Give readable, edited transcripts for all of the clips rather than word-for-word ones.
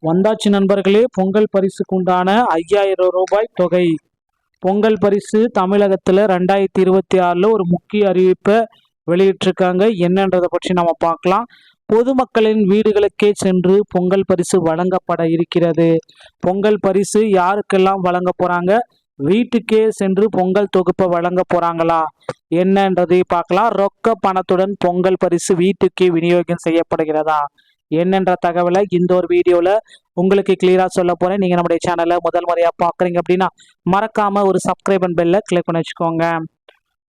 வந்தாச்சு நண்பர்களே, பொங்கல் பரிசுக்கு உண்டான 5000 ரூபாய் தொகை. பொங்கல் பரிசு தமிழகத்தில் 2026 ஒரு முக்கிய அறிவிப்பை வெளியிட்டிருக்காங்க. என்னன்றதை பற்றி நம்ம பார்க்கலாம். பொதுமக்களின் வீடுகளுக்கே சென்று பொங்கல் பரிசு வழங்கப்பட இருக்கிறது. பொங்கல் பரிசு யாருக்கெல்லாம் வழங்க போறாங்க? வீட்டுக்கே சென்று பொங்கல் தொகுப்பை வழங்க போறாங்களா என்னன்றதை பார்க்கலாம். ரொக்க பணத்துடன் பொங்கல் பரிசு வீட்டுக்கே விநியோகம் செய்யப்படுகிறதா என்னென்ற தகவலை இந்த ஒரு வீடியோல உங்களுக்கு கிளியரா சொல்ல போறேன். நீங்க நம்முடைய சேனலை முதல் முறையா பாக்குறீங்க அப்படின்னா மறக்காம ஒரு சப்ஸ்கிரைப் அண்ட் பெல்ல கிளிக் பண்ணி வச்சுக்கோங்க.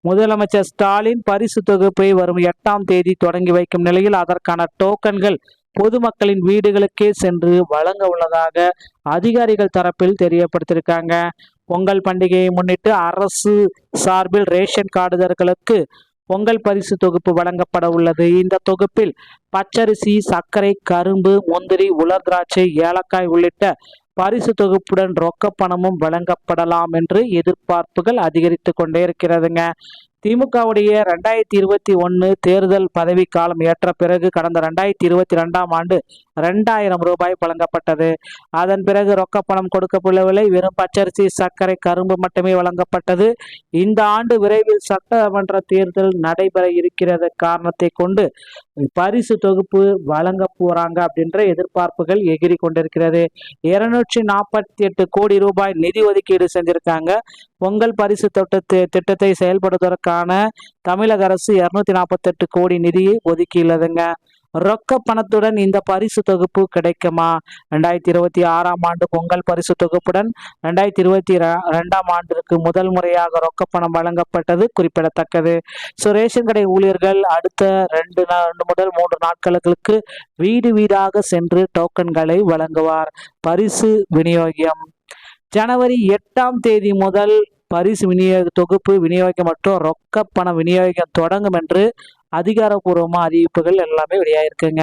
முதலமைச்சர் ஸ்டாலின் பரிசு தொகுப்பை வரும் 8ஆம் தேதி தொடங்கி வைக்கும் நிலையில் அதற்கான டோக்கன்கள் பொதுமக்களின் வீடுகளுக்கே சென்று வழங்க உள்ளதாக அதிகாரிகள் தரப்பில் தெரியப்படுத்தியிருக்காங்க. பொங்கல் பண்டிகையை முன்னிட்டு அரசு சார்பில் ரேஷன் கார்டுதாரர்களுக்கு பொங்கல் பரிசு தொகுப்பு வழங்கப்பட உள்ளது. இந்த தொகுப்பில் பச்சரிசி, சர்க்கரை, கரும்பு, முந்திரி, உலர் திராட்சை, ஏலக்காய் உள்ளிட்ட பரிசு தொகுப்புடன் ரொக்க பணமும் வழங்கப்படலாம் என்று எதிர்பார்ப்புகள் அதிகரித்து கொண்டே இருக்கிறதுங்க. திமுகவுடைய 2021 தேர்தல் பதவி காலம் ஏற்ற பிறகு கடந்த 2022ஆம் ஆண்டு 2000 ரூபாய் வழங்கப்பட்டது. அதன் பிறகு ரொக்க பணம் கொடுக்கப்படவில்லை. வெறும் பச்சரிசி, சர்க்கரை, கரும்பு மட்டுமே வழங்கப்பட்டது. இந்த ஆண்டு விரைவில் சட்டமன்ற தேர்தல் நடைபெற இருக்கிறத காரணத்தை கொண்டு பரிசு தொகுப்பு வழங்க போறாங்க அப்படின்ற எதிர்பார்ப்புகள் எகிரி கொண்டிருக்கிறது. 248 கோடி ரூபாய் நிதி ஒதுக்கீடு செஞ்சிருக்காங்க. பொங்கல் பரிசு திட்டத்தை செயல்படுவதற்கான தமிழக அரசு 248 கோடி நிதியை ஒதுக்கியுள்ளதுங்க. ரொக்க பணத்துடன் இந்த பரிசு தொகுப்பு கிடைக்குமா? 2026ஆம் ஆண்டு பொங்கல் பரிசு தொகுப்புடன் 2022ஆம் ஆண்டிற்கு முதல் முறையாக ரொக்க பணம் வழங்கப்பட்டது குறிப்பிடத்தக்கது. ரேஷன் கடை ஊழியர்கள் அடுத்த 2 முதல் 3 நாட்களுக்கு வீடு வீடாக சென்று டோக்கன்களை வழங்குவார். பரிசு விநியோகம் ஜனவரி 8ஆம் தேதி முதல் பரிசு தொகுப்பு விநியோகம் மற்றும் ரொக்க பண விநியோகம் தொடங்கும் என்று அதிகாரப்பூர்வமாக அறிவிப்புகள் எல்லாமே வெளியாயிருக்குங்க.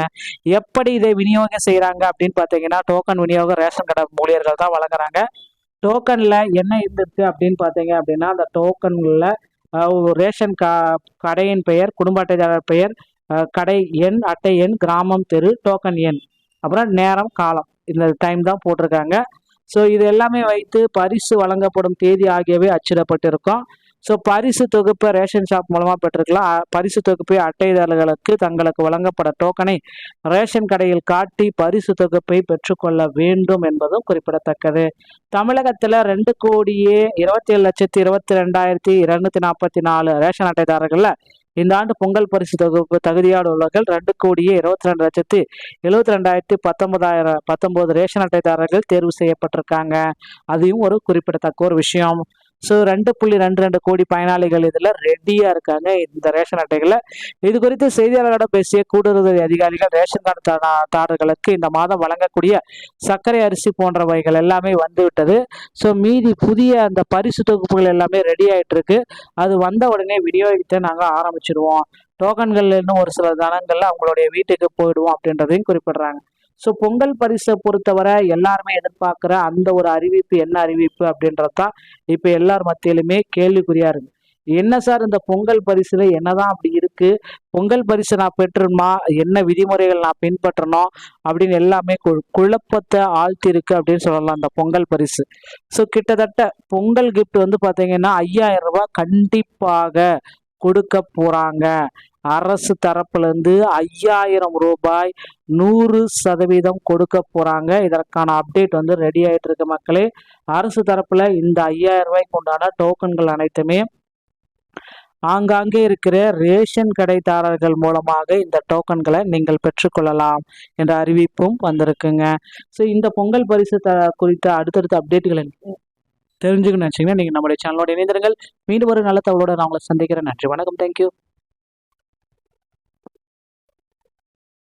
எப்படி இதை விநியோகம் செய்கிறாங்க அப்படின்னு பார்த்தீங்கன்னா, டோக்கன் விநியோகம் ரேஷன் கடை ஊழியர்கள் தான் வழங்குறாங்க. டோக்கனில் என்ன இருந்துருக்கு அப்படின்னு பார்த்தீங்க அப்படின்னா, அந்த டோக்கனில் ரேஷன் கடையின் பெயர், குடும்ப அட்டைதாரர் பெயர், கடை எண், அட்டை எண், கிராமம், தெரு, டோக்கன் எண், அப்புறம் நேரம், காலம், இந்த டைம் தான் போட்டிருக்காங்க. இது எல்லாமே வைத்து பரிசு வழங்கப்படும் தேதி ஆகியவை அச்சிடப்பட்டிருக்கும். பரிசு தொகுப்பை ரேஷன் ஷாப் மூலமாக பெற்றிருக்கலாம். பரிசு தொகுப்பை அட்டைதாரர்களுக்கு தங்களுக்கு வழங்கப்பட டோக்கனை ரேஷன் கடையில் காட்டி பரிசு தொகுப்பை பெற்றுக்கொள்ள வேண்டும் என்பதும் குறிப்பிடத்தக்கது. தமிழகத்தில் 2,27,22,244 ரேஷன் அட்டைதாரர்களில் இந்த ஆண்டு பொங்கல் பரிசு தொகுப்பு தகுதியானவர்கள் 2,22,72,19 ரேஷன் அட்டைதாரர்கள் தேர்வு செய்யப்பட்டிருக்காங்க. அதையும் ஒரு குறிப்பிடத்தக்க ஒரு விஷயம். 2.22 கோடி பயனாளிகள் இதில் ரெடியாக இருக்காங்க இந்த ரேஷன் அட்டைகளை. இது குறித்து செய்தியாளர்களிடம் பேசிய கூடுதல் அதிகாரிகள் ரேஷன் கார்டுதாரர்களுக்கு இந்த மாதம் வழங்கக்கூடிய சர்க்கரை, அரிசி போன்றவைகள் எல்லாமே வந்துவிட்டது. மீதி புதிய அந்த பரிசு தொகுப்புகள் எல்லாமே ரெடி ஆகிட்டு இருக்கு. அது வந்த உடனே விநியோகத்தை நாங்கள் ஆரம்பிச்சிடுவோம். டோக்கன்கள் இன்னும் ஒரு சில தினங்கள்ல அவங்களுடைய வீட்டுக்கு போயிடுவோம் அப்படின்றதையும் குறிப்பிடுறாங்க. பொங்கல் பரிசை பொறுத்தவரை எல்லாருமே எதிர்பார்க்குற அந்த ஒரு அறிவிப்பு என்ன அறிவிப்பு அப்படின்றதான் இப்போ எல்லார் மத்தியிலுமே கேள்விக்குறியா இருக்கு. என்ன சார் இந்த பொங்கல் பரிசுல என்னதான் அப்படி இருக்கு? பொங்கல் பரிசு நான் பெற்றணுமா? என்ன விதிமுறைகள் நான் பின்பற்றணும் அப்படின்னு எல்லாமே குழப்பத்தை ஆழ்த்தி இருக்கு அப்படின்னு சொல்லலாம் இந்த பொங்கல் பரிசு. கிட்டத்தட்ட பொங்கல் கிஃப்ட் வந்து பார்த்தீங்கன்னா 5000 ரூபாய் கண்டிப்பாக கொடுக்க போறாங்க. அரசு தரப்புல இருந்து 5000 ரூபாய் 100% கொடுக்க போறாங்க. இதற்கான அப்டேட் வந்து ரெடி ஆயிட்டு இருக்கு மக்களே. அரசு தரப்புல இந்த 5000 ரூபாய்க்கு உண்டான டோக்கன்கள் அனைத்துமே ஆங்காங்கே இருக்கிற ரேஷன் கடைதாரர்கள் மூலமாக இந்த டோக்கன்களை நீங்கள் பெற்றுக்கொள்ளலாம் என்ற அறிவிப்பும் வந்திருக்குங்க. இந்த பொங்கல் பரிசு குறித்த அடுத்தடுத்த அப்டேட்டுகளை தெரிஞ்சுக்கணும்னு நினைச்சீங்கன்னா நீங்கள் நம்மளுடைய சேனலோட இணைந்திருங்கள். மீண்டும் ஒரு நல்ல தகவலோட நான் உங்களை சந்திக்கிறேன். நன்றி, வணக்கம், தேங்க்யூ.